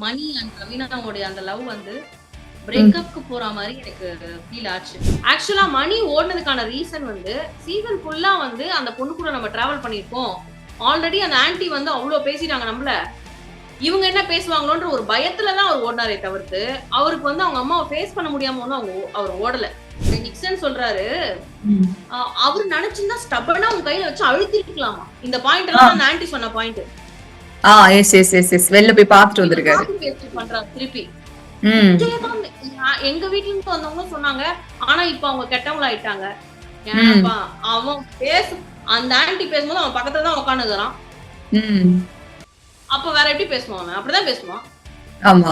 Money and ரவீனாவோடைய அந்த love வந்து ம். பிரேக்கப்க்கு போற மாதிரி எனக்கு ஃபீல் ஆச்சு. ஆக்சுவலா மணி ஓடுனதுக்கான ரீசன் வந்து சீசன் ஃபுல்லா வந்து அந்த பொண்ணு கூட நம்ம டிராவல் பண்ணிருக்கோம். ஆல்ரெடி அந்த ஆன்டி வந்து அவ்வளவு பேசிட்டாங்க நம்மள. இவங்க என்ன பேசுவாங்களோன்ற ஒரு பயத்துல தான் அவர் ஓடினாரே தவிர்த்து, அவருக்கு வந்து அவங்க அம்மாவை ஃபேஸ் பண்ண முடியாம ஒண்ணும் அவர் ஓடல. நிக்சன் சொல்றாரு, ம். அவரு நினைச்சிருந்தா ஸ்டப்பனா உங்க கையில வச்சு அழுத்திருக்கலாமா. இந்த பாயிண்ட் ஆ. எல்லாம் அந்த ஆன்டி சொன்ன point. Yes yes yes yes வெளில போய் பார்த்துட்டு இவர் வந்திருக்காரு. காப்பி பேஸ்ட் பண்றாரு திருப்பி. ம். இதேதான் எங்க வீட்டுல இருந்து வந்தவங்களும் சொன்னாங்க. ஆனா இப்ப அவங்க கெட்டவங்கள ஆயிட்டாங்க. ம். ஏன்னாப்பா அவன் அந்த ஆன்டி பேசும்போது அவன் பக்கத்துல தான் உட்காந்துக்கிறான். ம். அப்ப வேற எப்படி பேசுவான் அவன்? அப்படிதான் பேசுவான். ஆமா.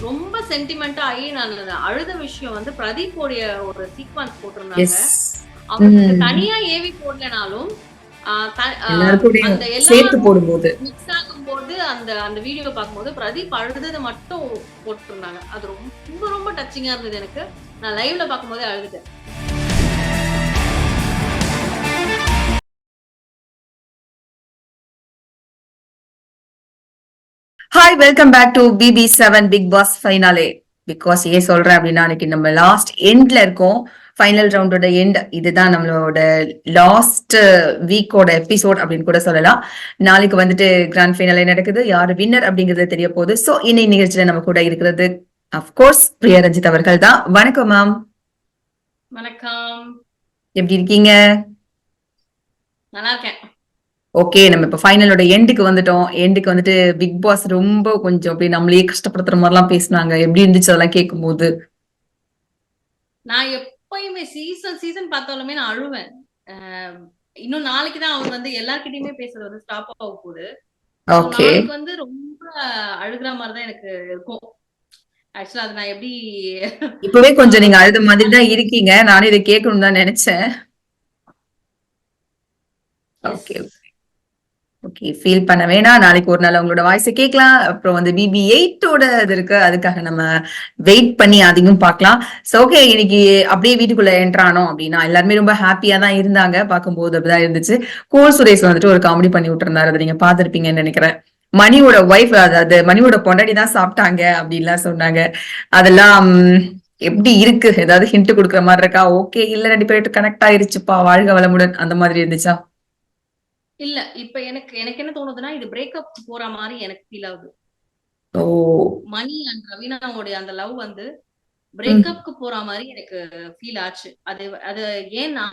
ரொம்ப சென்டிமெண்டா ஆகி நான் அழுத விஷயம் வந்து பிரதீப்போடைய ஒரு சீக்வன்ஸ் போட்டிருந்தாங்க. எஸ். அவருக்கு தனியா ஏவி போடலனாலும் எல்லாருக்கூடயும் அந்த சேர்த்து எல்லாரும் போடும்போது மிக்ஸ் ஆகும்போது அந்த அந்த வீடியோ பார்க்கும்போது பிரதீப் அழுததை மட்டும் போட்டிருந்தாங்க. அது ரொம்ப ரொம்ப டச்சிங்கா இருந்தது எனக்கு. நான் லைவ்ல பார்க்கும்போதே அழுதுட்டேன். Hi welcome back to BB7 big boss ஃபைனலே. பிகாஸ் ஏன் சொல்றேன் அப்படின்னா இன்னைக்கு நம்ம லாஸ்ட் எண்ட்ல இருக்கோம். ஃபைனல் ரவுண்டோட எண்ட் இதுதான், நம்மளோட லாஸ்ட் வீக்கோட எபிசோட் அப்படின்னு கூட சொல்லலாம். நாளைக்கு வந்துட்டு கிராண்ட் ஃபைனலே நடக்குது. யாரு வின்னர் அப்படிங்கறது தெரிய போகுது. சோ இன்னைக்கு நிகழ்ச்சியில நம்ம கூட இருக்கிறது அஃப்கோர்ஸ் பிரியா ரஞ்சித் அவர்கள் தான். வணக்கம் மேம். வணக்கம். எப்படி இருக்கீங்க? நல்லா இருக்கேன். ஓகே, நம்ம இப்ப ஃபைனலோட எண்டுக்கு வந்துட்டோம். எண்டுக்கு வந்துட்டு பிக் பாஸ் ரொம்ப கொஞ்சம் அப்படியே நம்மளையே கஷ்டப்படுத்துற மாதிரி எல்லாம் பேசினாங்க. எப்படி இருந்துச்சு அதெல்லாம் கேட்கும்போது? நான் எப்பயுமே சீசன் பார்த்தாலுமே நான் அழுவேன். இன்னும் நாளைக்கு தான் அவர் வந்து எல்லார்கிட்டயுமே பேசுறது வந்து ஸ்டாப் ஆக போகுது. ஓகே. நாளைக்கு வந்து ரொம்ப அழுகுற மாதிரி தான் எனக்கு இருக்கும். ஆக்சுவலா அது நான் எப்படி இப்பவே கொஞ்சம் நீங்க அழுத மாதிரி தான் இருக்கீங்க. நானும் இதை கேட்கணும்னு தான் நினைச்சேன். ஓகே ஓகே, ஃபீல் பண்ண வேணாம். நாளைக்கு ஒரு நாள் உங்களோட வாய்ஸை கேட்கலாம். அப்புறம் வந்து BB8ஓட இது இருக்கு, அதுக்காக நம்ம வெயிட் பண்ணி அதையும் பார்க்கலாம். ஸோ ஓகே, இன்னைக்கு அப்படியே வீட்டுக்குள்ள என்ட்ரானோம் அப்படின்னா எல்லாருமே ரொம்ப ஹாப்பியா தான் இருந்தாங்க. பார்க்கும்போது அப்படிதான் இருந்துச்சு. கூல் சுரேஷ் வந்துட்டு ஒரு காமெடி பண்ணி விட்டுருந்தாரு. அதை நீங்க பார்த்திருப்பீங்கன்னு நினைக்கிறேன். மணியோட ஒய்ஃப், அதாவது மணியோட பொண்டாடி தான் சாப்பிட்டாங்க அப்படின்லாம் சொன்னாங்க. அதெல்லாம் எப்படி இருக்கு? ஏதாவது ஹிண்ட் கொடுக்குற மாதிரி இருக்கா? ஓகே, இல்ல ரெண்டு பேரும் கனெக்ட் ஆயிருச்சுப்பா, வாழ்க வளமுடன் அந்த மாதிரி இருந்துச்சா? இல்ல. இப்ப எனக்கு எனக்கு என்ன தோணுதுன்னா, இது பிரேக்கப் போற மாரி எனக்கு ஃபீல் ஆகுது. ஓ. மணி அண்ட் ரவீனாவோடைய அந்த லவ் வந்து ம். பிரேக்கப்க்கு போற மாரி எனக்கு ஃபீல் ஆச்சு. அது அது ஏன்னா,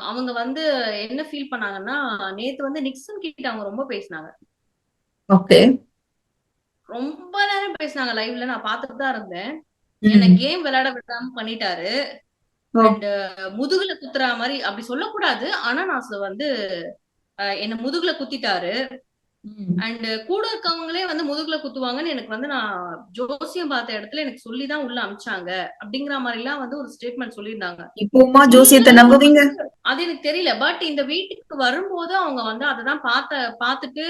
அவங்க வந்து என்ன ஃபீல் பண்ணாங்கன்னா, நேத்து வந்து நிக்சன் கிட்ட அவங்க ரொம்ப பேசினாங்க. ஓகே. ரொம்ப நேரம் பேசினாங்க லைவ்ல. நான் பார்த்துட்டு தான் இருந்தேன். என்ன ம். கேம் விளையாட விடாம பண்ணிட்டாரு. ஓ. அண்ட் முதுகுல குத்துற மாரி அப்படி சொல்லக்கூடாது. ஆனா நான் வந்து என்ன முதுகுல குத்திட்டாரு. ம். அண்ட் கூட இருக்கவங்களே வந்து முதுகுல குத்துவாங்கன்னு எனக்கு வந்து நான் ஜோசியம் பார்த்த இடத்துல எனக்கு சொல்லி தான் உள்ள அனுப்பிச்சாங்க. அப்படிங்கிற மாரிலாம் வந்து ஒரு ஸ்டேட்மெண்ட் சொல்லியிருந்தாங்க. இப்போமா ஜோசியத்தை இருந்தாலும் நம்புவீங்க? அது எனக்கு தெரியல. பட் இந்த வீட்டுக்கு வரும்போது அவங்க வந்து அததான் பார்த்துட்டு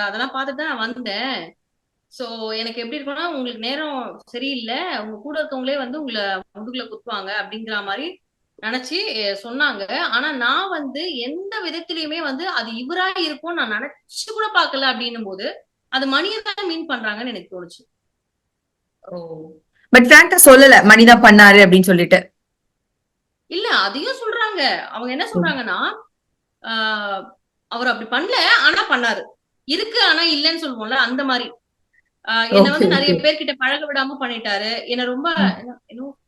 அதெல்லாம் பார்த்துட்டு தான் நான் வந்தேன். சோ எனக்கு எப்படி இருக்கும்னா, உங்களுக்கு நேரம் சரியில்ல. உங்க கூட இருக்கவங்களே வந்து உங்கள முதுகுல குத்துவாங்க அப்படிங்கிற மாரி நெனச்சு சொன்னாங்க. ஆனா நான் வந்து எந்த விதத்திலயுமே வந்து அது இவரா இருக்கும்னு நான் நெனச்சு கூட பார்க்கல அப்படின்னும்போது, அது மணிய தான் மீன் பண்றாங்கன்னு எனக்கு தோணுச்சு. ஓ. பட் ஃபிராங்கா சொல்லல மணிதான் பண்ணாரு அப்படின்னு சொல்லிட்டு. இல்ல அதையும் சொல்றாங்க. அவங்க என்ன ம். சொல்றாங்கன்னா, ஆ அவரு அப்படி பண்ணல. ஆனா பண்ணாரு. இருக்கு ஆனா இல்லன்னு சொல்லுவோம்ல அந்த மாரி. என்ன ஓகே வந்து நெறைய ஓகே. பேர்கிட்ட பழக விடாம பண்ணிட்டாரு. என்ன ரொம்ப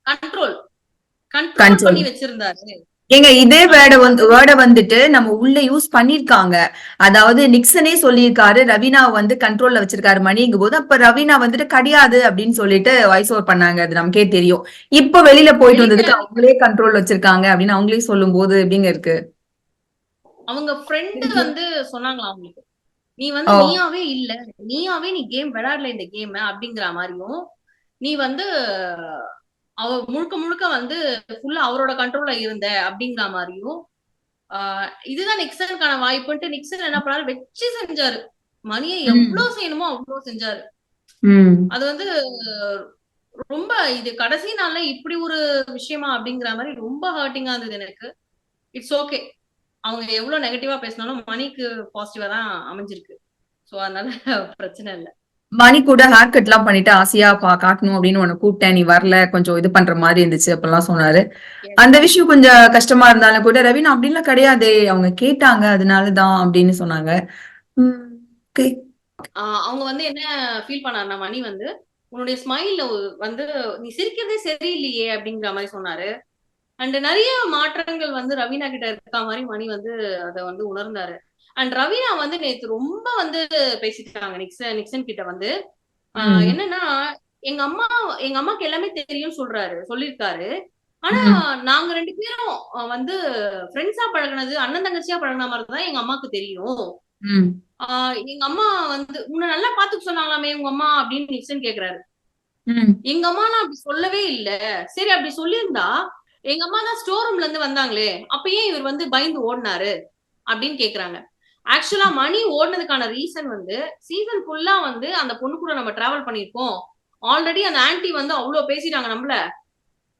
கண்ட்ரோல் கண்ட்ரோல் கண்ட்ரோல். பண்ணி வச்சிருந்தாரு. ஏங்க இதே அந்த மாதிரி வேர்ட வந்துட்டு நம்ம உள்ள யூஸ் பண்ணிருக்காங்க. அதாவது நிக்சனே சொல்லியிருக்காரு, ரவீனா வந்து கண்ட்ரோல்ல வச்சிருக்காரு மணிங்கும் போது, அப்ப ரவீனா வந்துட்டு கிடையாது அப்படின்னு சொல்லிட்டு வாய்ஸ் ஓவர் பண்ணாங்க. அது நமக்கே தெரியும். இப்ப வெளியில போயிட்டு வெளியில வந்ததுக்கு அவங்களே கண்ட்ரோல் வச்சிருக்காங்க அப்படின்னு அவங்களே சொல்லும் போது எப்படிங்க இருக்கு? அவங்க ஃப்ரெண்ட் வந்து சொன்னாங்களாம் அவங்களுக்கு. நீ வந்து ஓ. நீயாவே இல்ல. நீயாவே நீ கேம் விளையாடல இந்த கேம அப்படிங்கிற மாரியும், நீ வந்து அவ முழுக்க முழுக்க வந்து ஃபுல்லா அவரோட கண்ட்ரோல்ல இருந்த அப்படிங்கிற மாரியும், ஆ இதுதான் நிக்சனுக்கான வாய்ப்புன்ட்டு நிக்சன் என்ன பண்ணாரு, வச்சு செஞ்சாரு. மணிய எவ்ளோ ம். செய்யணுமோ அவ்ளோ செஞ்சாரு. ம். அது வந்து ரொம்ப இது கடைசி நாள்ல இப்படி ஒரு விஷயமா அப்படிங்கிற மாரி ரொம்ப ஹர்ட்டிங்கா இருந்தது எனக்கு. It's okay. அவங்க எவ்வளவு நெகட்டிவா பேசினாலும் மணிக்கு பாசிட்டிவா தான் அமைஞ்சிருக்கு. சோ அதனால பிரச்சனை இல்ல. மணி கூட ஹேர் கட் எல்லாம் பண்ணிட்டு ஆசையா காட்டணும் அப்படின்னு உன்னை கூப்பிட்டேன், நீ வரல, கொஞ்சம் இது பண்ற மாதிரி இருந்துச்சு அப்பெல்லாம் சொன்னாரு. அந்த விஷயம் கொஞ்சம் கஷ்டமா இருந்தாலும் கூட ரவீனா அப்படின்லாம் கிடையாதே, அவங்க கேட்டாங்க அதனாலதான் அப்படின்னு சொன்னாங்க. okay. அவங்க வந்து என்ன ஃபீல் பண்ணாருன்னா, மணி வந்து உன்னுடைய ஸ்மைல்ல வந்து நீ சிரிக்கிறதே சரியில்லையே அப்படிங்கிற மாதிரி சொன்னாரு. அண்ட் நிறைய மாற்றங்கள் வந்து ரவீனா கிட்ட இருக்க மாதிரி மணி வந்து அதை வந்து உணர்ந்தாரு. அண்ட் ரவீனா வந்து நேத்து ரொம்ப வந்து பேசிட்டாங்க நிக்சன் கிட்ட வந்து. என்னன்னா, எங்க அம்மாக்கு எல்லாமே தெரியும் சொல்லிருக்காரு. ஆனா நாங்க 2 பேரும் வந்து ஃப்ரெண்ட்ஸா பழகுனது, அண்ணன் தங்கச்சியா பழகுன மாதிரிதான் எங்க அம்மாக்கு தெரியும். எங்க அம்மா வந்து உன்னை நல்லா பாத்துக்க சொன்னாங்களாமே உங்க அம்மா அப்படின்னு நிக்சன் கேக்குறாரு. எங்க அம்மா நான் அப்படி சொல்லவே இல்ல. சரி அப்படி சொல்லியிருந்தா எங்க அம்மா தான் ஸ்டோர் ரூம்ல இருந்து வந்தாங்களே, அப்ப ஏன் இவர் வந்து பயந்து ஓடினாரு அப்படின்னு கேக்குறாங்க. ஆக்சுவலா மணி ஓடுனதுக்கான ரீசன் வந்து சீசன் ஃபுல்லா வந்து அந்த பொண்ணு கூட நம்ம டிராவல் பண்ணிருக்கோம். ஆல்ரெடி அந்த ஆன்ட்டி வந்து அவ்வளவு பேசிட்டாங்க நம்மள.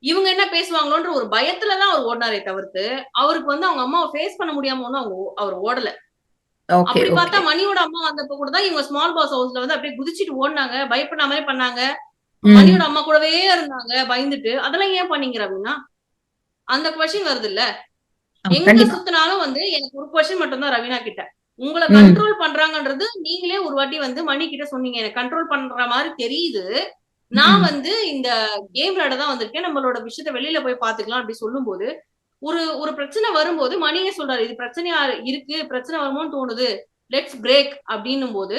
இவங்க என்ன பேசுவாங்களோன்ற ஒரு பயத்துலதான் அவர் ஓடினாரே தவிர்த்து, அவருக்கு வந்து அவங்க அம்மாவை ஃபேஸ் பண்ண முடியாம ஒன்னும் அவர் ஓடல. அப்படி பார்த்தா மணியோட அம்மா வந்தப்ப கூட தான் இவங்க ஸ்மால் பாஸ் ஹவுஸ்ல வந்து அப்படியே குதிச்சிட்டு ஓடினாங்க, பயப்பட மாதிரி பண்ணாங்க. மணியோட அம்மா கூடவே இருந்தாங்க பயந்துட்டு. அதெல்லாம் ஏன் பண்ணீங்க அப்படின்னா அந்த கொஸ்டின் வருது இல்ல. எங்க சுத்தினாலும் வந்து எனக்கு ஒரு கொஸ்டின் மட்டும் தான் ரவீனா கிட்ட. உங்களை கண்ட்ரோல் பண்றாங்கன்றது நீங்களே ஒரு வாட்டி வந்து மணி கிட்ட சொன்னீங்க. எனக்கு கண்ட்ரோல் பண்ற மாதிரி தெரியுது. நான் வந்து இந்த கேம் விளையாட தான் வந்திருக்கேன். நம்மளோட விஷயத்த வெளியில போய் பாத்துக்கலாம் அப்படி சொல்லும் போது ஒரு பிரச்சனை வரும்போது மணியே சொல்றாரு, இது பிரச்சனையா இருக்கு, பிரச்சனை வருமோன்னு தோணுது, லெட்ஸ் பிரேக் அப்படின்னும் போது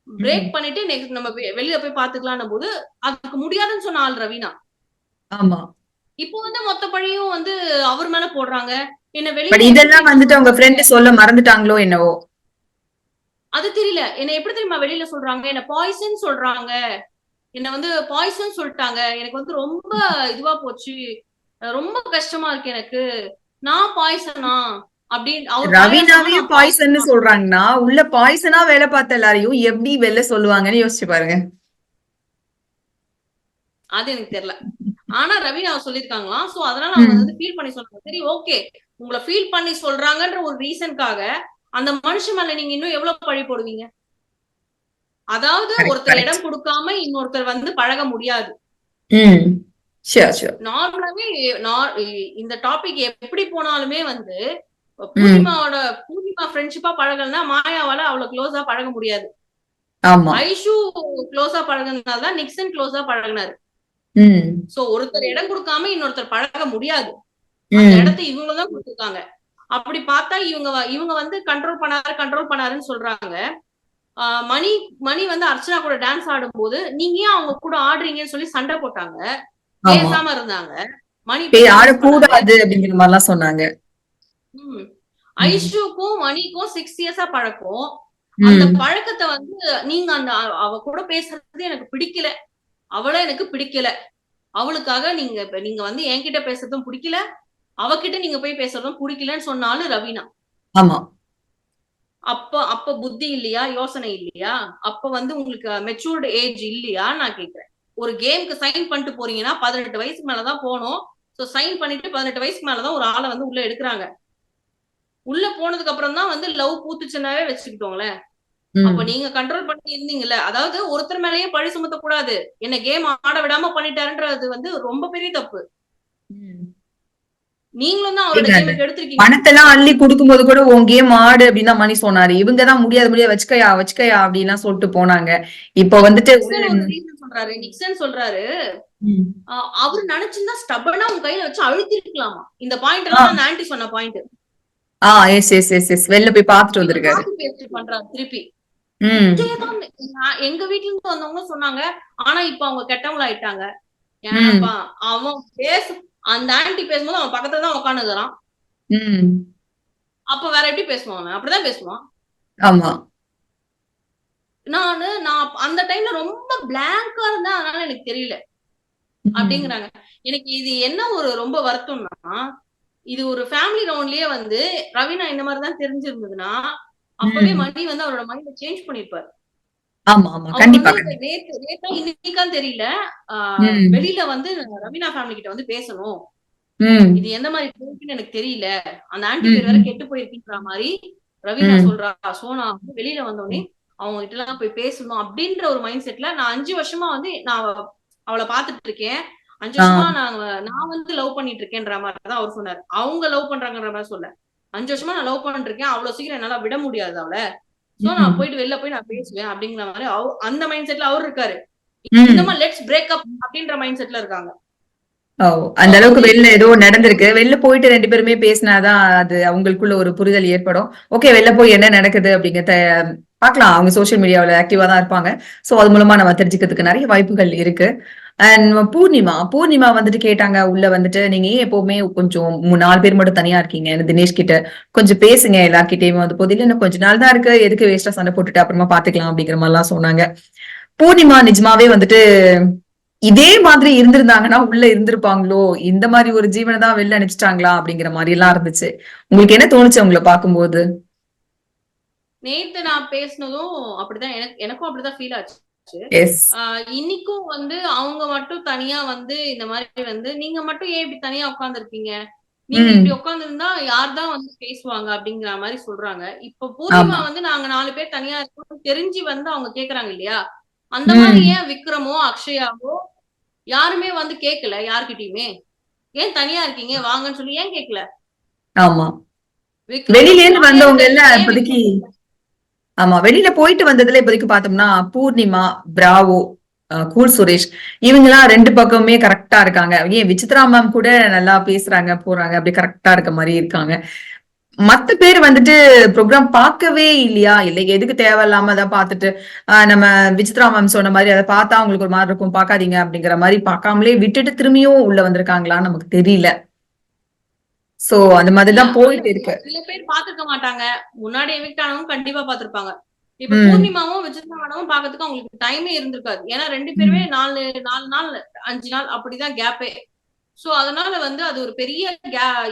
பிரேக் பண்ணிட்டு நெக்ஸ்ட் நம்ம வெளியில போய் பாத்துக்கலாம் போது அதுக்கு முடியாதுன்னு சொன்ன ஆள் ரவீனா. ஆமா. இப்போ வந்து மொத்த பழியும் வந்து அவர் மேல போடுறாங்க. என்ன வெளியில இதெல்லாம் வந்துட்டு அவங்க ஃப்ரெண்ட் சொல்ல மறந்துட்டாங்களோ என்னவோ. அது தெரியல. என்ன எப்படி தெரியுமா வெளியில சொல்றாங்க, என்ன பாய்சன் சொல்றாங்க, என்ன வந்து பாய்சன் சொல்லிட்டாங்க. எனக்கு வந்து ரொம்ப இதுவா போச்சு, ரொம்ப கஷ்டமா இருக்கு எனக்கு, நான் பாய்சனா அப்படின்னு ரவீனாவே பாய்சன் சொல்றாங்கன்னா உள்ள பாய்சனா வேலை பார்த்த எல்லாரையும் எப்படி வெளில சொல்லுவாங்கன்னு யோசிச்சு பாருங்க. அது எனக்கு தெரியல. ஆனா ரவீனா சொல்லிருக்காங்களாம். சோ அதனால அவங்க வந்து ஃபீல் பண்ணி சொல்றாங்க. சரி ஓகே, உங்களை ஃபீல் பண்ணி சொல்றாங்கன்ற ஒரு ரீசனுக்காக அந்த மனுஷன் மேல நீங்க இன்னும் எவ்வளவு பழி போடுவீங்க? அதாவது ஒருத்தர் இடம் கொடுக்காம இன்னொருத்தர் வந்து பழக முடியாது. நார்மலாவே இந்த டாபிக் எப்படி போனாலுமே வந்து பூர்ணிமா ஃப்ரெண்ட்ஷிப்பா பழகலன்னா மாயாவால அவ்வளவு க்ளோஸா பழக முடியாது. ஐஷு க்ளோஸா பழகினால்தான் நிக்சன் க்ளோஸா பழகினாரு. சோ ஒருத்தர் இடம் கொடுக்காம இன்னொருத்தர் பழக முடியாது. அந்த இடத்தை இவங்கதான் கொடுத்துருக்காங்க. அப்படி பார்த்தா இவங்க வந்து கண்ட்ரோல் பண்ணாருன்னு சொல்றாங்க. மணி வந்து அர்ச்சனா கூட டான்ஸ் ஆடும் போது நீங்க ஏன் அவங்க கூட ஆடுறீங்கன்னு சொல்லி சண்டை போட்டாங்க, பேசாம இருந்தாங்க. மணி ஆடக்கூடாது அப்படிங்கிற மாதிரி எல்லாம் சொன்னாங்க. ஐஷுக்கும் மணிக்கும் 6 இயர்ஸா பழக்கம். அந்த பழக்கத்தை வந்து நீங்க அந்த அவ கூட பேசுறது எனக்கு பிடிக்கல, அவளை எனக்கு பிடிக்கல, அவளுக்காக நீங்க வந்து என்கிட்ட பேசுறதும் பிடிக்கல, அவகிட்ட நீங்க போய் பேசுறதும் பிடிக்கலன்னு சொன்னாலும் ரவீனா. ஆமா. அப்ப புத்தி இல்லையா, யோசனை இல்லையா, அப்ப வந்து உங்களுக்கு மெச்சூர்டு ஏஜ் இல்லையா நான் கேக்குறேன். ஒரு கேமுக்கு சைன் பண்ணிட்டு போறீங்கன்னா 18 வயசுக்கு மேலதான் போனோம். சோ சைன் பண்ணிட்டு 18 வயசுக்கு மேலதான் ஒரு ஆளை வந்து உள்ள எடுக்கிறாங்க. உள்ள போனதுக்கு அப்புறம் தான் வந்து லவ் பூத்துச்சுன்னாவே வச்சுக்கிட்டோங்களேன். அப்ப நீங்க கண்ட்ரோல் பண்ணி இருந்தீங்கல்ல, அதாவது ஒருத்தர் மேலேயே பழி சுமத்த கூடாது, என்ன கேம் ஆட விடாம பண்ணிட்டாருன்றது வந்து ரொம்ப பெரிய தப்பு. நீங்களும் தான் அவரோட கேமுக்கு எடுத்திருக்கீங்க. பணத்தெல்லாம் அள்ளி கொடுக்கும் போது கூட உன் கேம் ஆடு அப்படின்னு மணி சொன்னாரு. இவங்கதான் முடியாது வச்சுக்கையா அப்படின்னு சொல்லிட்டு போனாங்க. இப்ப வந்துட்டு நிக்சன் சொல்றாரு, அவரு நினைச்சிருந்தா ஸ்டப்பனா உங்க கையில வச்சு அழுத்திருக்கலாமா. இந்த பாயிண்ட் எல்லாம் ஆன்ட்டி சொன்ன பாயிண்ட். வெளில போய் பாத்துட்டு வந்திருக்காரு. பண்றாரு திருப்பி. எங்க வீட்டுல இருந்து வந்தவங்க சொன்னாங்க, ஆனா இப்ப அவங்க கெட்டவங்கள ஆயிட்டாங்க. ஏன்னாப்பா அவன் அந்த ஆன்ட்டி பேசும்போது அவன் பக்கத்துல தான் உட்காந்துக்கிறான். அப்ப வேற எப்படி பேசுவான்? அவன் அப்படிதான் பேசுவான். ஆமா. நான் அந்த டைம்ல ரொம்ப பிளாங்கா இருந்தேன், அதனால எனக்கு தெரியல அப்படிங்கிறாங்க. எனக்கு இது என்ன ஒரு ரொம்ப வருத்தம்னா, இது ஒரு ஃபேமிலி ரவுண்ட்லயே வந்து ரவீனா இந்த மாதிரிதான் தெரிஞ்சிருந்ததுன்னா அப்பவே மணி வந்து அவரோட மைண்ட சேஞ்ச் பண்ணிருப்பாரு. இன்னைக்கான்னு தெரியல, வெளியில வந்து ரவீனா ஃபேமிலி கிட்ட வந்து பேசணும், இது எந்த மாதிரி போகுதுன்னு எனக்கு தெரியல, அந்த ஆன்ட்டி பேர் வேற கெட்டு போயிருக்குன்ற மாதிரி ரவீனா சொல்றா. சோனா வெளியில வந்தோடனே அவங்க கிட்ட எல்லாம் போய் பேசணும் அப்படின்ற ஒரு மைண்ட் செட்ல நான் 5 வருஷமா வந்து நான் அவளை பாத்துட்டு இருக்கேன். 5 வருஷமா நான் வந்து லவ் பண்ணிட்டு இருக்கேன்ற மாதிரிதான் அவர் சொன்னாரு. அவங்க லவ் பண்றாங்கன்ற மாதிரி சொல்ல. 5 வருஷமா நான் லவ் பண்ணிட்டு இருக்கேன், அவ்வளவு சீக்கிரம் என்னால விட முடியாது அவளை. சோ நான் போயிட்டு வெளில போய் நான் பேசுவேன் அப்படிங்கிற மாதிரி அந்த மைண்ட் செட்ல அவர் இருக்காரு. இந்த மாதிரி லெட்ஸ் பிரேக் அப் அப்படின்ற மைண்ட் செட்ல இருக்காங்க. அந்த அளவுக்கு வெளில ஏதோ நடந்திருக்கு. வெளில போயிட்டு 2 பேருமே பேசினாதான் அது அவங்களுக்குள்ள ஒரு புரிதல் ஏற்படும். ஓகே, வெளில போய் என்ன நடக்குது அப்படிங்கறத பாக்கலாம். அவங்க சோசியல் மீடியாவில ஆக்டிவா தான் இருப்பாங்க. சோ அது மூலமா நம்ம தெரிஞ்சுக்கிறதுக்கு நிறைய வாய்ப்புகள் இருக்கு. அண்ட் பூர்ணிமா வந்துட்டு கேட்டாங்க உள்ள வந்துட்டு, நீங்க ஏன் எப்பவுமே கொஞ்சம் 4 பேர் மட்டும் தனியா இருக்கீங்க, தினேஷ் கிட்ட கொஞ்சம் பேசுங்க எல்லார்கிட்டயுமே வந்து போதில இன்னும் கொஞ்ச நாள் தான் இருக்கு, எதுக்கு வேஸ்டா சண்டை போட்டுட்டு அப்புறமா பாத்துக்கலாம் அப்படிங்கிற மாதிரி எல்லாம் சொன்னாங்க. பூர்ணிமா நிஜமாவே வந்துட்டு இதே மாதிரி இருந்திருந்தாங்கன்னா உள்ள இருந்திருப்பாங்களோ, இந்த மாதிரி ஒரு ஜீவனை தான் வெளில அனுப்பிச்சிட்டாங்களா அப்படிங்கிற மாதிரி எல்லாம் இருந்துச்சு. உங்களுக்கு என்ன தோணுச்சு உங்களை பார்க்கும்போது? நேத்து நான் பேசினதும் அப்படிதான், எனக்கும் அப்படிதான் ஃபீல் ஆச்சு. இன்னைக்கும் வந்து அவங்க மட்டும் தனியா வந்து இந்த மாதிரி வந்து நீங்க மட்டும் ஏன் இப்படி தனியா உட்கார்ந்து இருக்கீங்க, நீங்க இப்படி உட்கார்ந்து இருந்தா யார் தான் வந்து பேசுவாங்க அப்படிங்கிற மாதிரி சொல்றாங்க. இப்ப பூர்ணிமா வந்து நாங்க 4 பேர் தனியா இருக்கோம் தெரிஞ்சு வந்து அவங்க கேக்குறாங்க இல்லையா, அந்த மாதிரி ஏன் விக்ரமோ அக்ஷயாவோ யாருமே வந்து கேட்கல யார்கிட்டயுமே, ஏன் தனியா இருக்கீங்க வாங்கன்னு சொல்லி ஏன் கேட்கல? ஆமா, வெளியில இருந்து வந்தவங்க எல்லாம் இப்போதைக்கு ஆமா வெளியில போயிட்டு வந்ததுல இப்போதைக்கு பார்த்தோம்னா பூர்ணிமா, பிராவோ, கூல் சுரேஷ் இவங்க எல்லாம் 2 பக்கமுமே கரெக்டா இருக்காங்க. ஏன் விசித்ரா மேம் கூட நல்லா பேசுறாங்க போறாங்க, அப்படி கரெக்டா இருக்க மாதிரி இருக்காங்க. மத்த பேர் வந்துட்டு ப்ரோக்ராம் பார்க்கவே இல்லையா, இல்லை எதுக்கு தேவையில்லாம அதை பார்த்துட்டு நம்ம விசித்ரா மேம் சொன்ன மாதிரி அதை பார்த்தா உங்களுக்கு ஒரு மாதிரி இருக்கும் பார்க்காதீங்க அப்படிங்கிற மாதிரி பார்க்காமலே விட்டுட்டு திரும்பியும் உள்ள வந்திருக்காங்களான்னு நமக்கு தெரியல. சோ அந்த மாதிரிதான் போயிட்டு இருக்கு. சில பேர் பாத்துக்க மாட்டாங்க, முன்னாடி எவிக்ட் ஆனவங்க கண்டிப்பா பாத்துருப்பாங்க. இப்ப பூர்ணிமாவும் விசித்ரா மேடமும் பாக்கிறதுக்கு அவங்களுக்கு டைமே இருந்திருக்காது. ஏன்னா 2 பேருமே 4 நாள் 5 நாள் அப்படிதான் கேப்பே. சோ அதனால வந்து அது ஒரு பெரிய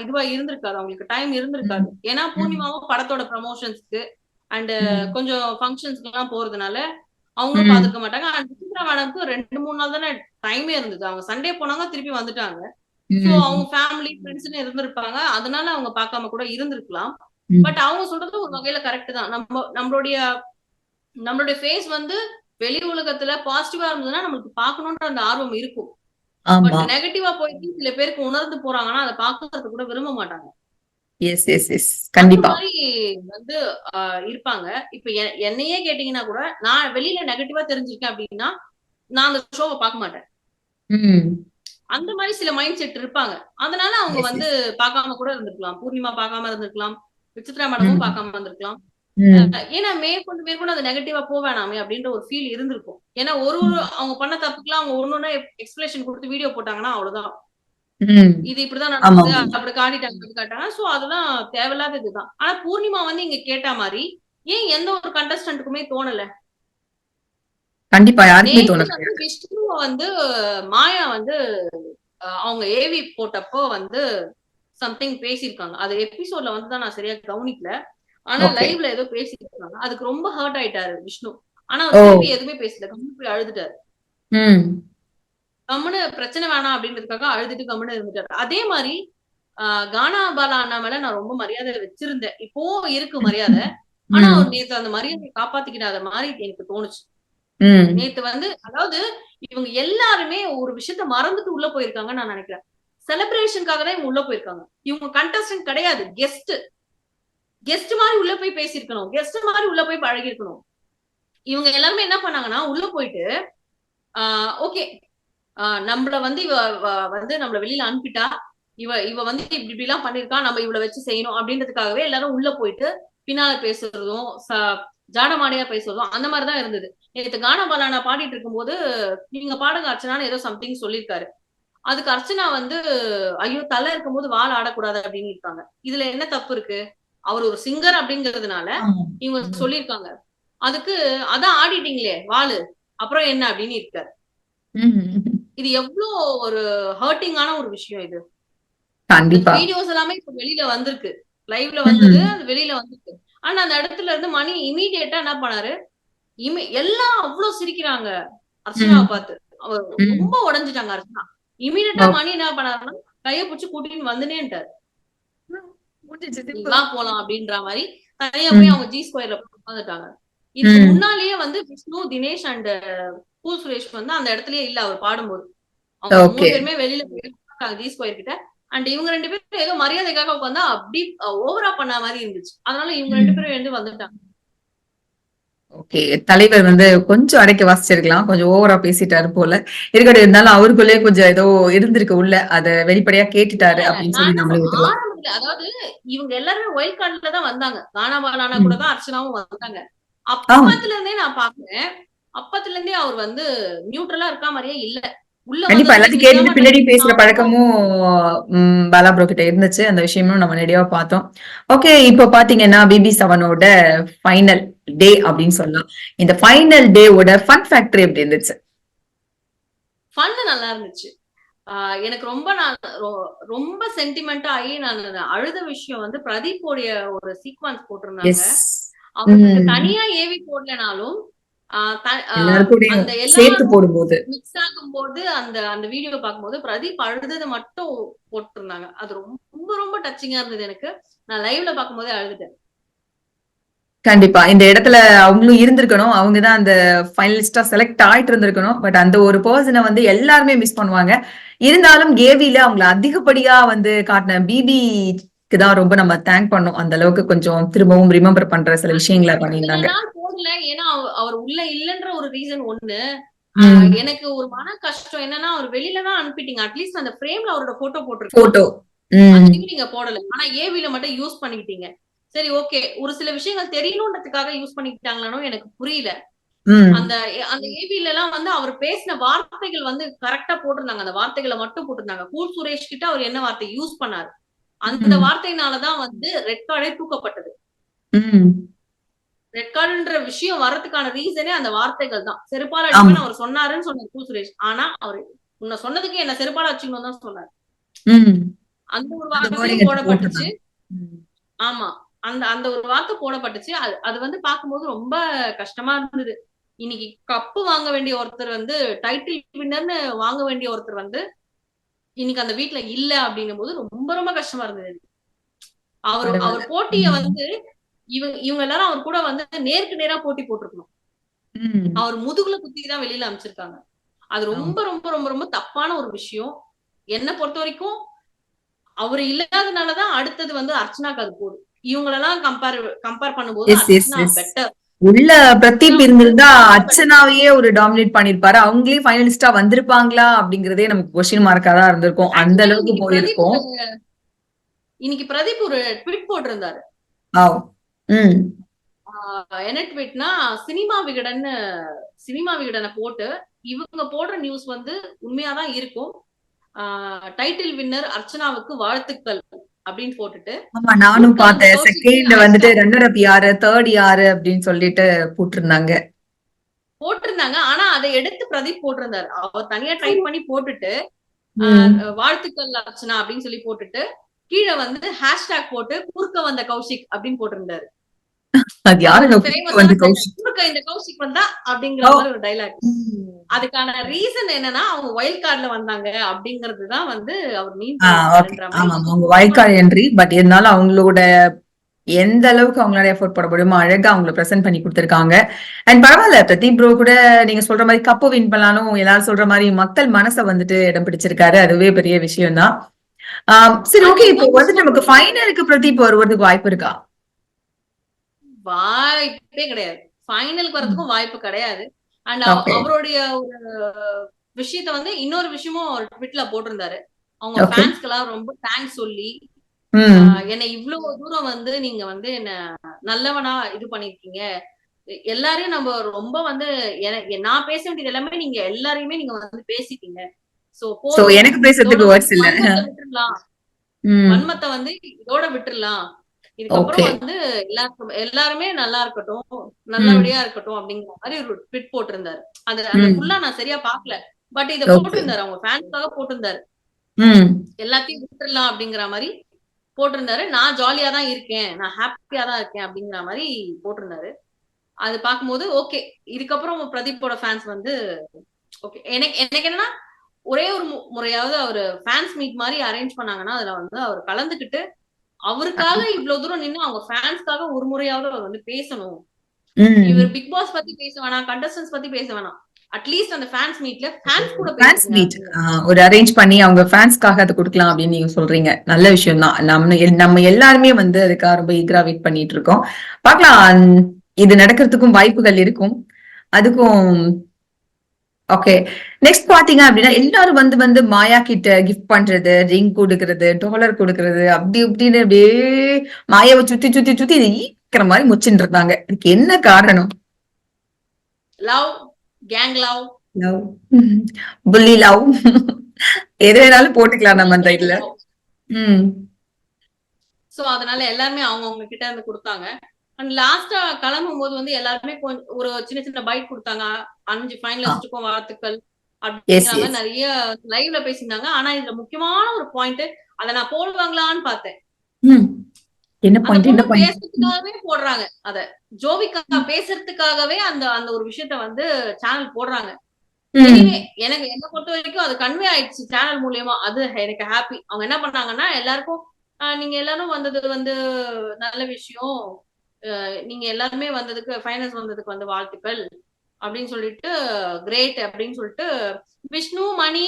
இதுவா இருந்திருக்காது, அவங்களுக்கு டைம் இருந்திருக்காது. ஏன்னா பூர்ணிமாவும் படத்தோட ப்ரமோஷன்ஸ்க்கு அண்ட் கொஞ்சம் ஃபங்க்ஷன்ஸ்க்கு எல்லாம் போறதுனால அவங்களும் பாத்துக்க மாட்டாங்க. அண்ட் விசித்ரா மேடம்க்கு 2-3 நாள் தானே டைமே இருந்தது. அவங்க சண்டே போனாங்க திருப்பி வந்துட்டாங்க. சோ அவங்க ஃபேமிலி ஃப்ரெண்ட்ஸ்னு இருந்திருப்பாங்க, அதனால அவங்க பார்க்காம கூட இருந்திருக்கலாம். பட் அவங்க சொல்றது ஒரு வகையில கரெக்ட் தான். நம்மளுடைய ஃபேஸ் வந்து வெளி உலகத்துல பாசிட்டிவா இருந்ததுன்னா நம்மளுக்கு பார்க்கணும்ன்ற அந்த ஆர்வம் இருக்கும். பட் நெகட்டிவா போயிட்டு சில பேருக்கு உணர்ந்து போறாங்கன்னா அதை பார்க்கறது கூட விரும்ப மாட்டாங்க. கண்டிப்பா வந்து இருப்பாங்க. இப்ப என்னையே கேட்டீங்கன்னா கூட நான் வெளியில நெகட்டிவா தெரிஞ்சிருக்கேன் அப்படின்னா நான் அந்த ஷோவை பார்க்க மாட்டேன். அந்த மாதிரி சில மைண்ட் செட் இருப்பாங்க. அதனால அவங்க வந்து பார்க்காம கூட இருந்திருக்கலாம். பூர்ணிமா பார்க்காம இருந்திருக்கலாம், விசித்ரா மேடமும் பார்க்காம இருந்திருக்கலாம். ஏன்னா மேற்கொண்டு அது நெகட்டிவா போவேணாமே அப்படின்ற ஒரு ஃபீல் இருந்திருக்கும். ஏன்னா ஒரு அவங்க பண்ண தப்புக்குலாம் அவங்க ஒன்னொன்னு எக்ஸ்பிளேஷன் கொடுத்து வீடியோ போட்டாங்கன்னா அவ்வளவுதான், இது இப்படிதான் நடக்குது அப்படி காட்டிட்டாங்க. சோ அதெல்லாம் தேவையில்லாத இதுதான். ஆனா பூர்ணிமா வந்து இங்க கேட்ட மாதிரி ஏன் எந்த ஒரு கண்டஸ்டன்ட்டுக்குமே தோணல? கண்டிப்பா யாருக்குமே தோணல. விஷ்ணுவ வந்து மாயா வந்து அவங்க ஏவி போட்டப்போ வந்து சம்திங் பேசியிருக்காங்க. அது எபிசோட்ல வந்து தான் நான் சரியா கவனிக்கல. ஆனா லைவ்ல ஏதோ பேசியிருக்காங்க. அதுக்கு ரொம்ப ஹர்ட் ஆயிட்டாரு விஷ்ணு. ஆனா திருப்பி எதுவுமே பேசல, கம்முனு போய் அழுதுட்டாரு. கம்முனு பிரச்சனை வேணாம் அப்படின்றதுக்காக அழுதுட்டு கம்முனு இருந்துட்டாரு. அதே மாதிரி கானா பாலா அண்ணா மேல நான் ரொம்ப மரியாதை வச்சிருந்தேன், இப்போ இருக்கு மரியாதை. ஆனா அவர் நேத்து அந்த மரியாதையை காப்பாத்திக்கிடாத மாதிரி எனக்கு தோணுச்சு. நேத்து வந்து அதாவது இவங்க எல்லாருமே ஒரு விஷயத்த மறந்துட்டு உள்ள போயிருக்காங்கன்னு நான் நினைக்கிறேன். செலிப்ரேஷனுக்காக தான் இவங்க உள்ள போயிருக்காங்க. இவங்க கண்டஸ்டன்ட் கிடையாது, கெஸ்ட் மாதிரி உள்ள போய் பேசியிருக்கணும், கெஸ்ட் மாதிரி உள்ள போய் பழகி இருக்கணும். இவங்க எல்லாருமே என்ன பண்ணாங்கன்னா உள்ள போயிட்டு ஓகே நம்மள வந்து இவ வந்து நம்மள வெளியில அனுப்பிட்டா, இவ வந்து இப்படி இப்படி எல்லாம் பண்ணிருக்கா, நம்ம இவளை வச்சு செய்யணும் அப்படின்றதுக்காகவே எல்லாரும் உள்ள போயிட்டு பின்னால பேசுறதும் ஜாடமாடையா பேசுறதும் அந்த மாதிரிதான் இருந்தது. நேற்று கானா பாலானா பாடிட்டு இருக்கும்போது நீங்க பாடுங்க அர்ச்சனான்னு ஏதோ சம்திங் சொல்லியிருக்காரு. அதுக்கு அர்ச்சனா வந்து ஐயோ தலை இருக்கும்போது வாழ ஆடக்கூடாது அப்படின்னு இருக்காங்க. இதுல என்ன தப்பு இருக்கு? அவர் ஒரு சிங்கர் அப்படிங்கிறதுனால இவங்க சொல்லியிருக்காங்க. அதுக்கு அதான் ஆடிட்டீங்களே வாழு அப்புறம் என்ன அப்படின்னு இருக்காரு. இது எவ்வளவு ஒரு ஹர்ட்டிங்கான ஒரு விஷயம். இது வீடியோஸ் எல்லாமே இப்ப வெளியில வந்திருக்கு, லைவ்ல வந்தது அது வெளியில வந்திருக்கு. ஆனா அந்த இடத்துல இருந்து மணி இமீடியட்டா என்ன பண்ணாரு, எல்லாம் அவ்வளவு சிரிக்கிறாங்க அர்ச்சனாவை பார்த்து. அவர் ரொம்ப உடஞ்சிட்டாங்க அர்ச்சனா. இமீடியட்டா மணி என்ன பண்ணாருன்னா கைய பிடிச்சு கூட்டின்னு வந்துனேன்ட்டாரு, வா போலாம் அப்படின்ற மாதிரி தனியா போய் அவங்க ஜி ஸ்கொயர்ல உட்காந்துட்டாங்க. இதுக்கு ம் முன்னாலேயே வந்து விஷ்ணு, தினேஷ் அண்ட் கூல் சுரேஷ் வந்து அந்த இடத்துலயே இல்ல அவர் பாடும்போது. அவங்க 3 ஓகே பேருமே வெளியில போயிருக்காங்க ஜி ஸ்கொயர் கிட்ட. அண்ட் இவங்க 2 பேரும் ஏதோ மரியாதைக்காக உட்கார்ந்தா அப்படி ஓவரா பண்ண மாரி இருந்துச்சு. அதனால இவங்க 2 ம் பேரும் எழுந்து வந்துட்டாங்க. ஓகே. தலைவர் வந்து கொஞ்சம் அடக்கி வாசிச்சிருக்கலாம். கொஞ்சம் ஓவரா பேசிட்டாரு போல. இருக்கட்டும், இருந்தாலும் அவருக்குள்ளயே கொஞ்சம் ஏதோ இருந்திருக்கு உள்ள. அத வெளிப்படையா கேட்டுட்டாரு அப்படின்னு நான் சொல்லி என்ன நம்மளே விட்டுறலாம். ஆரம்பத்துல அதாவது இவங்க எல்லாருமே ஒயில்ட் கார்டுல தான் வந்தாங்க. கானா பாலானா கூட ம். தான் அர்ச்சனாவும் வந்தாங்க. ஆமா. அப்பத்துல இருந்தே நான் பாக்குறேன். அப்பத்துல இருந்தே அவர் வந்து நியூட்ரலா இருக்கா மாதிரியே இல்ல. உள்ள கண்டிப்பா. வந்ததுமே எல்லாத்தையும் நிஜாமா கேட்டுட்டு பின்னாடி டச் பேசுற ஆகணும். பழக்கமும் பாலா ப்ரோ கிட்ட இருந்துச்சு. அந்த விஷயமும் நம்ம நேரடியா பார்த்தோம். ஓகே. இப்போ பாத்தீங்கன்னா, BB7ஓட ஃபைனல் டே அப்படின்னு சொல்லலாம். இந்த ஃபைனல் டேவோட ஃபன் ஃபேக்டர் எப்படி இருந்துச்சு? ஃபன் நல்லா இருந்துச்சு. எனக்கு ரொம்ப நான் ரொம்ப சென்டிமெண்டா ஆகி நான் அழுத விஷயம் வந்து பிரதீப்போடைய ஒரு சீக்வன்ஸ் போட்டிருந்தாங்க. எஸ். அவருக்கு ம். தனியா ஏவி போடலனாலும் எல்லார் கூடயும் அந்த சேர்த்து எல்லாரும் போடும்போது. மிக்ஸ் ஆகும்போது அந்த அந்த வீடியோ பார்க்கும்போது பிரதீப் அழுதது மட்டும் போட்டிருந்தாங்க. அது ரொம்ப ரொம்ப டச்சிங்கா இருந்தது எனக்கு. நான் லைவ்ல பார்க்கும்போதே அழுதுட்டேன். கண்டிப்பா. இந்த இடத்துல அவங்களும் இருந்திருக்கணும். அவங்க தான் அந்த ஃபைனலிஸ்ட்டா செலக்ட் ஆயிட்டு இருந்திருக்கணும். பட் அந்த ஒரு பெர்சன வந்து எல்லாருமே மிஸ் பண்ணுவாங்க. இருந்தாலும் ஏவில அவங்கள அதிகப்படியா வந்து காட்டின பிபிக்கு தான் ரொம்ப நம்ம தேங்க் பண்ணணும். அந்த அளவுக்கு கொஞ்சம் திரும்பவும் ரிமெம்பர் பண்ற சில விஷயங்கள இத்தனை பண்ணியிருந்தாங்க. நாள் போடல. ஏன்னா அவர் உள்ள இல்லன்ற ஒரு ரீசன் ஒண்ணு. ம். எனக்கு ஒரு மன கஷ்டம் என்னன்னா, அவர் வெளியில தான் அனுப்பிட்டீங்க. அட்லீஸ்ட் அந்த ஃப்ரேம்ல அவரோட போட்டோ போட்டிருக்கலாம். ஃபோட்டோ. ம். அதையும் நீங்க போடல. ஆனா ஏவில மட்டும் யூஸ் பண்ணிக்கிட்டீங்க. சரி ஓகே. ஒரு சில விஷயங்கள் தெரியணுன்றதுக்காக யூஸ் பண்ணிக்கிட்டாங்களானோ எனக்கு புரியல. ம். அந்த அந்த ஏவில எல்லாம் வந்து அவர் பேசின வார்த்தைகள் வந்து கரெக்ட்டா போட்டிருந்தாங்க. அந்த வார்த்தைகள மட்டும் போட்டிருந்தாங்க. கூல் சுரேஷ் கிட்ட அவர் என்ன வார்த்தை யூஸ் பண்ணாரு. அந்த ம். வார்த்தையினால தான் வந்து ரெட் கார்டே தூக்கப்பட்டது. ம். ரெட் கார்டுன்ற விஷயம் வர்றதுக்கான ரீசனே அந்த வார்த்தைகள் தான். செருப்பால ஆமா. அடிப்பேன்னு அவர் சொன்னாருன்னு சொன்னாரு கூல் சுரேஷ். ஆனா அவரு உன்ன சொன்னதுக்கு என்ன செருப்பால அடிச்சுக்கணும் தான் சொன்னாரு. ம். அந்த ஒரு அந்த வேர்டிங் வார்த்தையும் எடுத்து போடப்பட்டுச்சு. போட்டிருந்தாங்க. ம். ஆமா. அந்த அந்த ஒரு வார்த்தை போடப்பட்டுச்சு. அது அது வந்து பார்க்கும்போது ரொம்ப கஷ்டமா இருந்தது. இன்னைக்கு கப்பு வாங்க வேண்டிய ஒருத்தர் வந்து டைட்டில் வின்னர்ன்னு வாங்க வேண்டிய ஒருத்தர் வந்து இன்னைக்கு அந்த வீட்ல இல்ல அப்படிங்கும்போது ரொம்ப ரொம்ப கஷ்டமா இருந்தது. அவர் அவர் பரவால்ல. போட்டிய ம். வந்து இவங்க எல்லாரும் அவர் கூட வந்து நேருக்கு நேரா போட்டி போட்டிருக்கணும். ம். அவர் முதுகுல குத்தி தான் வெளியில அனுப்பிச்சிருக்காங்க. அது ஆமா. ரொம்ப ரொம்ப ரொம்ப ரொம்ப தப்பான ஒரு விஷயம். என்ன பொறுத்தவரைக்கும் அவரு இல்லாதனால தான் அடுத்தது வந்து அர்ச்சனாக்கு அது போகுது. இவங்களெல்லாம் கம்பேர் பண்ணும்போது yes, yes, Archana yes. Better. உள்ள அர்ச்சனா பிரதீப் வந்து இருந்திருந்தா ரொம்ப பெட்டர். அர்ச்சனாவையே ஒரு டாமினேட் பண்ணிருப்பாரு. அவங்களே ஃபைனலிஸ்டா வந்திருப்பாங்களா அப்படிங்கிறதே நமக்கு கொஸ்டின் மார்க்கா தான் இருந்திருக்கும். அந்த ஆக்சுவலா அளவுக்கு போயிருக்கும். இன்னைக்கு பிரதீப் ஒரு ட்வீட் போட்டிருந்தாரு. ஆவ். ம். என்ன ட்வீட்னா சினிமா விகடன போட்டு இவங்க போடுற நியூஸ் வந்து உண்மையாதான் இருக்கும். டைட்டில் வின்னர் அர்ச்சனாவுக்கு வாழ்த்துக்கள் அப்படின்னு போட்டுட்டு ஆமா, நானும் குறுக்க வந்த பார்த்தேன். கௌஷிக்கு செகண்ட் வந்துட்டு ஹேஷ்டாக் ரன்னர் அப் யாரு, தேர்ட் யாரு அப்படின்னு சொல்லிட்டு போட்டிருந்தாங்க. போட்டிருந்தாங்க. ஆனா அதை எடுத்து பிரதீப் போட்டிருந்தாரு. அவர் தனியா டைப் பண்ணி போட்டுட்டு ம். வாழ்த்துக்கள் அர்ச்சனா அப்படின்னு சொல்லி போட்டுட்டு கீழே வந்து ஹேஷ்டாக் போட்டு குறுக்க வந்த கௌஷிக் அப்படின்னு போட்டிருந்தாரு. அது அது ஒரு யாருங்க கூப்பிட்டு ஃபேமஸான வந்து டைலாக். கௌஷிக்? குறுக்க இந்த கௌஷிக் வந்தா அப்படிங்கிற ஓ! மாதிரி ஒரு டைலாக். ம். அதுக்கான ரீசன் என்னன்னா அவங்க வைல்ட் கார்டுல வந்தாங்க அப்படிங்கிறது தான் வந்து அவர் மீன் ஆ ஓகே. பண்ணியிருக்காருன்ற மாதிரி ஆமாமா. அவங்க ரொம்ப ரொம்ப வைல்ட் கார்ட் என்ட்ரி. பட் இருந்தாலும் அவங்களோட எந்த அளவுக்கு அவங்களால எஃபோர்ட் போட முடியுமோ அழகா அவங்கள பிரசன்ட் பண்ணி குடுத்திருக்காங்க. அண்ட் பரவால்ல. பிரதீப் ப்ரோ கூட நீங்க சொல்ற மாரி கப் வின் பண்ணாலும் எல்லாரும் சொல்ற மாரி மக்கள் மனச வந்துட்டு இடம் பிடிச்சிருக்காரு. அதுவே பெரிய விஷயம் தான். ஆமா. சரி அண்ட் ஓகே. இப்போ இன்னொரு வந்துட்டு விஷயம் நமக்கு கூட ஃபைனலுக்கு பிரதீப் வருவதற்கு வாய்ப்பு இருக்கா? வாய்ப்பே கிடையாது. ஃபைனலுக்கு ம். வரதுக்கும் வாய்ப்பு கிடையாது. And okay. அவருடைய ஒரு விஷயத்த வந்து இன்னொரு விஷயமும் அவர் ட்விட்ல போட்டிருந்தாரு. அவங்க ஓகே. ஃபேன்ஸ்க்கெல்லாம் ரொம்ப தேங்க்ஸ் சொல்லி, ம். என்னை இவ்வளவு தூரம் வந்து நீங்க வந்து என்ன நல்லவனா இது பண்ணியிருக்கீங்க. எல்லாரையும் நம்ம ரொம்ப வந்து நான் பேச வேண்டியது எல்லாமே நீங்க எல்லாரையுமே நீங்க வந்து பேசிட்டீங்க. சோ சோ போதும். எனக்கு இதோட பேசுறதுக்கு வந்து வேர்ட்ஸ் இல்ல. வன்மத்த விட்டுறலாம். ம். வன்மத்த வந்து இதோட விட்டுறலாம். இதுக்கப்புறம் ஓகே. வந்து எல்லாருமே நல்லா இருக்கட்டும். நல்லபடியா ம். இருக்கட்டும் அப்படிங்கிற மாரி ஒரு ட்வீட் போட்டிருந்தாரு. அந்த அந்த ம். ஃபுல்லா நான் சரியா பார்க்கல. பட் இத ஓகே. போட்டிருந்தாரு. அவங்க ஃபேன்ஸ்க்காக போட்டிருந்தாரு. ம். எல்லாத்தையும் விட்டுறலாம் அப்படிங்கிற மாரி போட்டிருந்தாரு. நான் ஜாலியா தான் இருக்கேன். நான் ஹாப்பியா தான் இருக்கேன் அப்படிங்கிற மாரி போட்டிருந்தாரு. அது பார்க்கும்போது ஓகே. இதுக்கப்புறம் பிரதீப்போட ஃபேன்ஸ் வந்து ஓகே. எனக்கு எனக்கு என்னன்னா, ஒரே ஒரு முறையாவது அவரு ஃபேன்ஸ் மீட் மாரி அரேஞ்ச் பண்ணாங்கன்னா, அதுல வந்து அவர் கலந்துக்கிட்டு, அவருக்காக கண்டிப்பா. இவ்ளோ தூரம் நின்னு அவங்க ஃபேன்ஸ்க்காக ஒரு முறையாவது அவர் வந்து பேசணும். இவர் பிக் பாஸ் பத்தி பேச வேணாம், கண்டஸ்டன்ஸ் பத்தி பேச வேணாம், அட்லீஸ்ட் அந்த ஃபேன்ஸ் மீட்ல ஃபேன்ஸ் கூட ஃபேன்ஸ் பேசுங்க மீட் அப்படின்னு. ஒரு அரேஞ்ச் பண்ணி அவங்க ஃபேன்ஸ்க்காக அதை கொடுக்கலாம் அப்படின்னு நீங்க சொல்றீங்க. நல்ல விஷயம் தான். நம்ம எல்லாருமே வந்து அதுக்காக ரொம்ப ஈகரா வெயிட் பண்ணிட்டு இருக்கோம். பார்க்கலாம், இது நடக்கிறதுக்கும் வாய்ப்புகள் இருக்கும். அதுக்கும் ஓகே. நெக்ஸ்ட் பாத்தீங்க அப்படின்னா எல்லாரும் வந்து வந்து மாயா கிட்ட கிஃப்ட் பண்றது, ரிங் கொடுக்கறது, டாலர் கொடுக்கறது, அப்படி இப்படின்னு அப்படியே மாயாவை சுத்தி சுத்தி சுத்தி இது ஈக்கிற மாதிரி முச்சுட்டு இருந்தாங்க. இதுக்கு என்ன காரணம்? லவ், கேங் லவ், லவ், புள்ளி லவ், எது வேணாலும் போட்டுக்கலாம் நம்ம அந்த இதுல. சோ அதனால எல்லாருமே அவங்க கிட்ட இருந்து கொடுத்தாங்க. அண்ட் லாஸ்டா கிளம்பும் போது வந்து எல்லாருமே கொஞ்சம் ஒரு சின்ன சின்ன பைட் கொடுத்தாங்க. 5 ஃபைனலிஸ்டுக்கும் வாழ்த்துக்கள் அப்படிங்கிற மாதிரி நிறைய லைவ்ல பேசியிருந்தாங்க. ஆனா இதுல முக்கியமான ஒரு பாயிண்ட், அதை நான் போடுவாங்களான்னு பார்த்தேன். என்ன பாயிண்ட்? பேசுறதுக்காகவே போடுறாங்க. அத ஜோவிகா பேசுறதுக்காகவே அந்த அந்த ஒரு விஷயத்த வந்து சேனல் போடுறாங்க. எனக்கு என்ன பொறுத்த வரைக்கும் அது கன்வே ஆயிடுச்சு சேனல் மூலியமா. அது எனக்கு ஹாப்பி. அவங்க என்ன பண்ணாங்கன்னா எல்லாருக்கும் நீங்க எல்லாரும் வந்தது வந்து நல்ல விஷயம், நீங்க எல்லாருமே வந்ததுக்கு ஃபைனல்ஸ் வந்ததுக்கு வந்து வாழ்த்துக்கள் அப்படின்னு சொல்லிட்டு கிரேட் அப்படின்னு சொல்லிட்டு விஷ்ணு, மணி,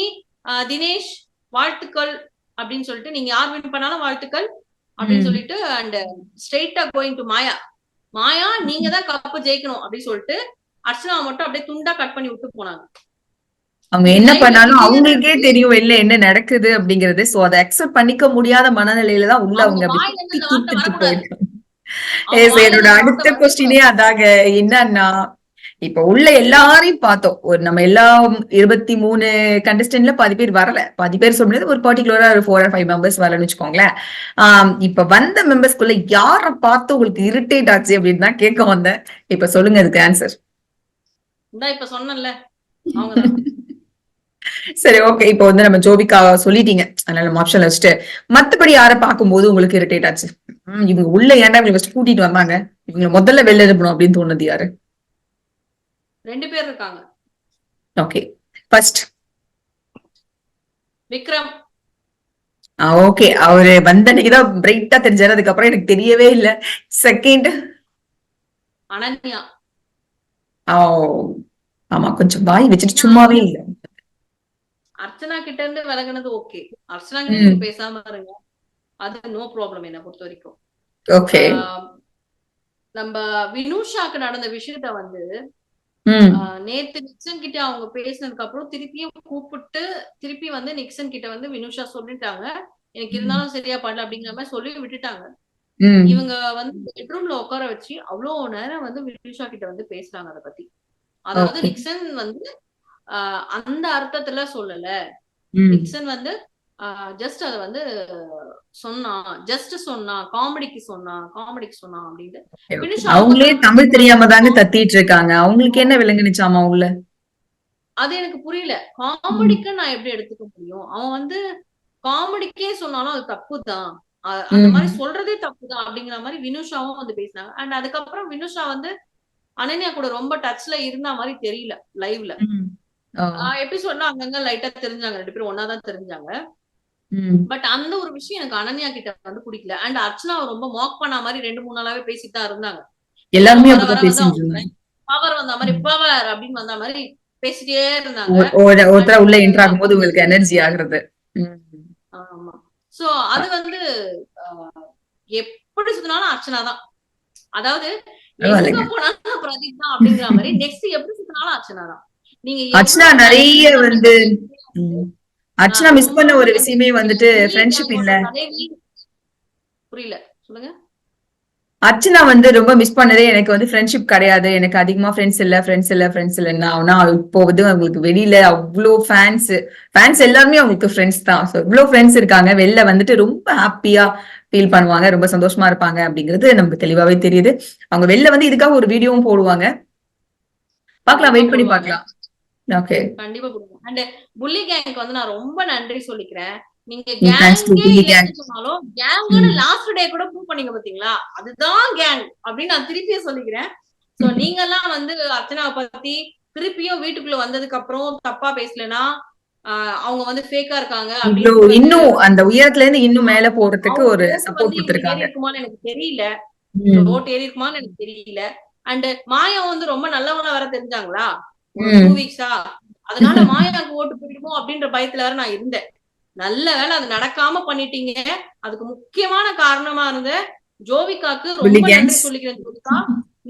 தினேஷ் வாழ்த்துக்கள் அப்படின்னு சொல்லிட்டு, நீங்க யார் வின் பண்ணாலும் வாழ்த்துக்கள் அப்படின்னு சொல்லிட்டு, அண்ட் ஸ்ட்ரெயிட்டா கோயிங் டு மாயா, மாயா நீங்க தான் கப்பு ஜெயிக்கணும் அப்படின்னு சொல்லிட்டு அர்ச்சனா மட்டும் அப்படியே துண்டா கட் பண்ணி விட்டு போனாங்க. அவங்க என்ன பண்ணாலும் அவங்களுக்கே தெரியும் வெளில என்ன நடக்குது அப்படிங்கறது. சோ அதை அக்செப்ட் பண்ணிக்க முடியாத மனநிலையில தான் உள்ள அவங்க போயிருக்காங்க. என்னோட அடுத்த கொஸ்டினே அதாங்க. என்னன்னா இப்ப உள்ள எல்லாரையும் பார்த்தோம். ஒரு நம்ம எல்லா 23 கண்டஸ்டன்ட்ல பாதி பேர் வரல. பாதி பேர் சொல்றது ஒரு பர்டிகுலரா ஒரு 4 or 5 மெம்பர்ஸ் வரலன்னு வச்சுக்கோங்களேன். இப்ப வந்த மெம்பர்ஸ்குள்ள யார பார்த்து உங்களுக்கு இரிட்டேட் ஆச்சு அப்படின்னு தான் கேட்க வந்தேன். இப்ப சொல்லுங்க அதுக்கு ஆன்சர். இப்ப சொன்னேன்ல. சரி, ஓகே. இப்போ வந்து நம்ம ஜோவிகா சொல்லிட்டீங்க, அதனால நம்ம ஆப்ஷன்ல வச்சுட்டு மத்தபடி யார பார்க்கும்போது உங்களுக்கு இரிட்டேட் ஆச்சு? இவங்க உள்ள ஏன்டா இவங்க வச்சு கூட்டிட்டு வந்தாங்க, இவங்க முதல்ல வெளில இருக்கணும் அப்படின்னு தோணுது யாரு? 2 பேர் இருக்காங்க. ஓகே. ஃபர்ஸ்ட் விக்ரம். ஓகே. அவரு வந்த அன்னைக்குதான் பிரைட்டா தெரிஞ்சாரு, அதுக்கப்புறம் எனக்கு தெரியவே இல்லை. செகண்ட் அனன்யா. ஆமா, கொஞ்சம் வாய் வச்சுட்டு சும்மாவே இல்லை. அர்ச்சனா கிட்ட இருந்து விலகுனது ஓகே. அர்ச்சனா கிட்ட பேசாம இருங்க, அது நோ ப்ராப்ளம் என்ன பொறுத்த வரைக்கும். ஓகே. நம்ம வினுஷாக்கு நடந்த விஷயத்த வந்து நேத்து நிக்சன் கிட்ட அவங்க பேசினதுக்கு அப்புறம் திருப்பியும் கூப்பிட்டு திருப்பி வந்து நிக்சன் கிட்ட வந்து வினுஷா சொல்லிட்டாங்க, எனக்கு இருந்தாலும் சரியா பண்ணல அப்படிங்கிற மாதிரி சொல்லி விட்டுட்டாங்க. இவங்க வந்து பெட்ரூம்ல உட்கார வச்சு அவ்வளவு நேரம் வந்து வினுஷா கிட்ட வந்து பேசுறாங்க அதை பத்தி. அதாவது நிக்சன் வந்து அந்த அர்த்தத்துல சொல்லல, நிக்சன் வந்து ஜஸ்ட் அத வந்து சொன்னா காமெடிக்கு சொன்னா அப்படின்னு. அவங்களே தமிழ் தெரியாம தாங்க கத்திட்டு இருக்காங்க. அவங்களுக்கு என்ன விளங்குனுச்சாமா உள்ள? அது எனக்கு புரியல. காமெடிக்கு நான் எப்படி எடுத்துக்க முடியும்? அவன் வந்து காமெடிக்கே சொன்னாலும் அது தப்புதான், அந்த மாதிரி சொல்றதே தப்புதான் அப்படிங்கிற மாதிரி வினுஷாவும் வந்து பேசினாங்க. அண்ட் அதுக்கப்புறம் வினுஷா வந்து அனன்யா கூட ரொம்ப டச்ல இருந்த மாதிரி தெரியல லைவ்ல. எபிசோட்னா அங்கங்க லைட்டா தெரிஞ்சாங்க, 2 பேரும் ஒன்னாதான் தெரிஞ்சாங்க. பட் அந்த ஒரு விஷயம் எனக்கு அனன்யா கிட்ட வந்து பிடிக்கல. அண்ட் அர்ச்சனா ரொம்ப மாக் பண்ண மாதிரி 2-3 நாளாவே பேசிட்டு தான் இருந்தாங்க. எல்லாருமே பவர் வந்த மாதிரி, பவர் அப்படின்னு வந்த மாதிரி பேசிட்டே இருந்தாங்க. ஒருத்தர உள்ள என்டர் ஆகும்போது உங்களுக்கு எனர்ஜி ஆகுறது. ஆமா. சோ அது வந்து எப்படி சுத்தினாலும் அர்ச்சனா தான். அதாவது எங்க போனாலும் பிரதீப் தான் அப்படிங்கிற மாதிரி. நெக்ஸ்ட் எப்படி சுத்தினாலும் அர்ச்சனா தான். நீங்க அர்ச்சனா நிறைய வந்து அர்ச்சனா மிஸ் பண்ண ஒரு விஷயமே வந்துட்டு ஃப்ரெண்ட்ஷிப் இல்ல. புரியல, சொல்லுங்க. அர்ச்சனா வந்து ரொம்ப மிஸ் பண்ணதே எனக்கு வந்து ஃப்ரெண்ட்ஷிப் கிடையாது, எனக்கு அதிகமா ஃப்ரெண்ட்ஸ் இல்லைன்னா. ஆனா இப்போ வந்து அவங்களுக்கு வெளியில அவ்வளோ ஃபேன்ஸ் எல்லாருமே அவங்களுக்கு ஃப்ரெண்ட்ஸ் தான். ஸோ இவ்வளோ ஃப்ரெண்ட்ஸ் இருக்காங்க. வெளில வந்துட்டு ரொம்ப ஹாப்பியா ஃபீல் பண்ணுவாங்க, ரொம்ப சந்தோஷமா இருப்பாங்க அப்படிங்கிறது நமக்கு தெளிவாவே தெரியுது. அவங்க வெளில வந்து இதுக்காக ஒரு வீடியோவும் போடுவாங்க. பார்க்கலாம், வெயிட் பண்ணி பார்க்கலாம். ஓகே, கண்டிப்பா போடுவோம். அண்ட் புல்லி கேங்க்கு வந்து நான் ரொம்ப நன்றி சொல்லிக்கிறேன். நீங்க கேங்கே இல்லைன்னு சொன்னாலும் கேங்னு லாஸ்ட் டே கூட ப்ரூவ் பண்ணீங்க பாத்தீங்களா, அதுதான் கேங் அப்படின்னு நான் திருப்பியும் சொல்லிக்கிறேன். சோ நீங்க எல்லாம் வந்து அர்ச்சனாவை பத்தி திருப்பியும் வீட்டுக்குள்ள வந்ததுக்கு அப்புறம் தப்பா பேசலனா அவங்க வந்து ஃபேக்கா இருக்காங்க அப்படின்னு இன்னும் அந்த உயரத்துல இருந்து இன்னும் மேல போறதுக்கு ஒரு சப்போர்ட் கொடுத்திருக்காங்க. இருக்குமான்னு எனக்கு தெரியல, ஓட் ஏறி இருக்குமான்னு எனக்கு தெரியல. அண்ட் மாயா வந்து ரொம்ப நல்லவனா வர தெரிஞ்சாங்களா ஒரு ம். 2 வீக்ஸா, அதனால மாயாவுக்கு ஓட்டு போயிடுமோ அப்படின்ற பயத்துல வேற நான் இருந்தேன். நல்ல வேளை அது நடக்காம பண்ணிட்டீங்க. அதுக்கு முக்கியமான காரணமா இருந்த ஜோவிகாக்கு ரொம்ப நன்றி ஹூலிகன்ஸ். சொல்லிக்கிறேன் ஜோவிகா.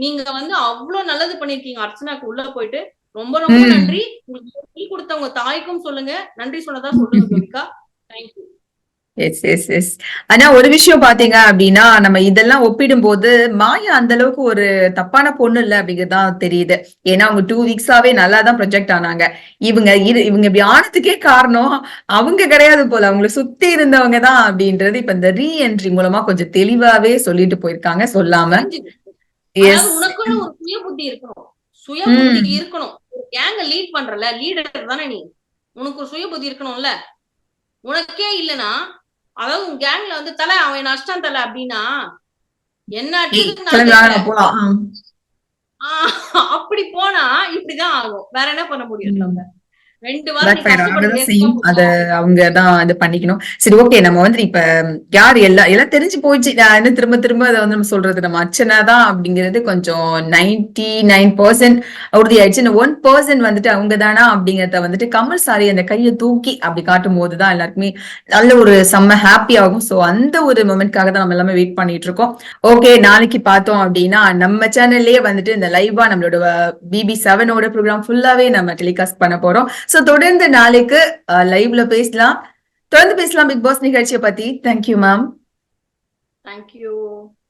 நீங்க வந்து அவ்ளோ நல்லது பண்ணிருக்கீங்க அர்ச்சனாக்கு உள்ள போயிட்டு. ரொம்ப ரொம்ப ம். நன்றி. உங்களுக்கு சொல்லிக் குடுத்த உங்க தாய்க்கும் சொல்லுங்க. நன்றி சொன்னதா சொல்லுங்க Jovika. Thank you. Yes yes yes. ஆனா ஒரு விஷயம் பாத்தீங்க அப்படின்னா நம்ம இதெல்லாம் ஒப்பிடும்போது மாயா அந்த அளவுக்கு ஒரு தப்பான பொண்ணு இல்ல அப்படிங்கறதுதான் தெரியுது. ஏன்னா அவங்க 2 வீக்ஸாவே நல்லா தான் ப்ரொஜெக்ட் ஆனாங்க. இவங்க இப்படி ஆனதுக்கே காரணம் அவங்க கிடையாது போல, அவங்களை சுத்தி இருந்தவங்க தான் அப்படின்றது இப்ப இந்த ரீஎன்ட்ரி மூலமா கொஞ்சம் தெளிவாவே சொல்லிட்டு போயிருக்காங்க சொல்லாம. புரிஞ்சுது. அதாவது எஸ். உனக்குன்னு ஒரு சுய புத்தி இருக்கணும். சுய புத்தி ம். இருக்கணும். ஒரு கேங்க லீட் பண்றல, லீடர் தானே நீ. உனக்கு ஒரு சுய புத்தி இருக்கணும்ல. உனக்கே இல்லனா, அதாவது உன் கேங்ல வந்து தல அவன் என்ன அடிச்சிட்டான் தல அப்படின்னா, என்ன அடிச்சதுக்கு நான் கிளம்பி வாங்க கேட்கிறேன். நம்ம போலாம். அப்படி போனா இப்படிதான் ஆகும். வேற என்ன பண்ண முடியும் ம். நம்ம? 2 வாரம் நீ பேக் ஃபயர் கஷ்டப்பட்டு ஆகதான் வேஸ்டா செய்யும். அத போச்சா? அவங்கதான் இது பண்ணிக்கணும். சரி, ஓகே. நம்ம வந்து இப்ப யார் எல்லாம் தெரிஞ்சு போச்சு. நான் என்ன திரும்ப திரும்ப அத வந்து நம்ம சொல்றது நம்ம அர்ச்சனா தான் அப்படிங்கிறது கொஞ்சம் 99% உறுதியாயிடுச்சு. இந்த 1% வந்துட்டு அவங்க தானா அப்படிங்கறத வந்துட்டு கமல் சாரி அந்த கையை தூக்கி அப்படி காட்டும் போதுதான் எல்லாருக்குமே நல்ல ஒரு செம்ம ஹாப்பி ஆகும். சோ அந்த ஒரு மொமெண்ட்காக தான் நம்ம எல்லாமே வெயிட் பண்ணிட்டு இருக்கோம். ஓகே, நாளைக்கு பார்த்தோம் அப்படின்னா நம்ம சேனல்லயே வந்துட்டு இந்த லைவா நம்மளோட BB7ஓட ப்ரோக்ராம் ஃபுல்லாவே நம்ம டெலிகாஸ்ட் பண்ண போறோம். சோ தொடர்ந்து நாளைக்கு லைவ்ல பேசலாம். தொடர்ந்து பேசலாம் பிக் பாஸ் நிகழ்ச்சியை பத்தி. Thank you ma'am. Thank you.